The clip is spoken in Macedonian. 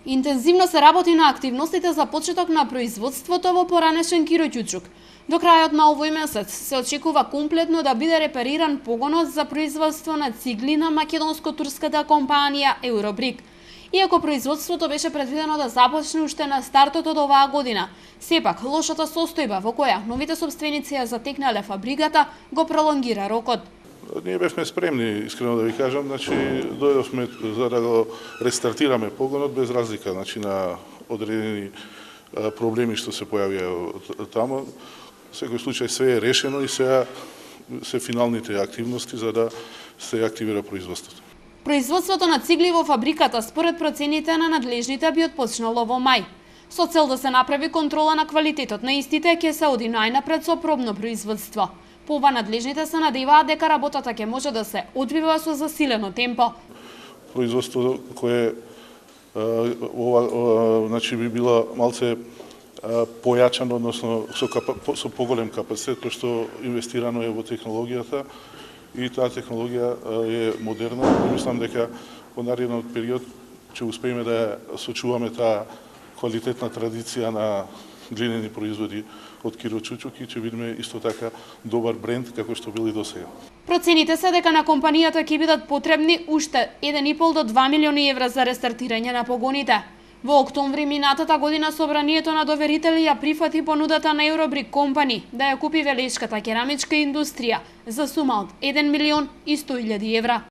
Интензивно се работи на активностите за почеток на производството во поранешен Киро Ќучук. До крајот на овој месец се очекува комплетно да биде репериран погонот за производство на цигли на македонско-турската компанија Eurobrick. Иако производството беше предвидено да започне уште на стартот од оваа година, сепак лошата состојба во која новите собственици ја затекнале фабриката го пролонгира рокот. Ние бевме спремни, искрено да ви кажам, дојдовме за да го рестартираме погонот без разлика, на одредени проблеми што се појавија таму. Секој случај све е решено и сега се финалните активности за да се активира производството. Производството на цигли во фабриката според процените на надлежните би отпочнало во мај. Со цел да се направи контрола на квалитетот на истите, ќе се оди најнапред со пробно производство. По ова надлежните се надеваат дека работата ќе може да се одвива со засилено темпо. Производство кое би било малце појачано, односно со поголем капацитет, кој што инвестирано е во технологијата и таа технологија е модерна. Мислам дека во наредниот период ќе успееме да сочуваме таа квалитетна традиција на глинени производи од Киро Ќучук и ќе видиме исто така добар бренд како што бил и досега. Процените се дека на компанијата ќе бидат потребни уште 1,5 до 2 милиони евра за рестартирање на погоните. Во октомври минатата година собранието на доверители ја прифати понудата на Eurobrick Company да ја купи велешката керамичка индустрија за сума од 1 милион и 100 илјади евра.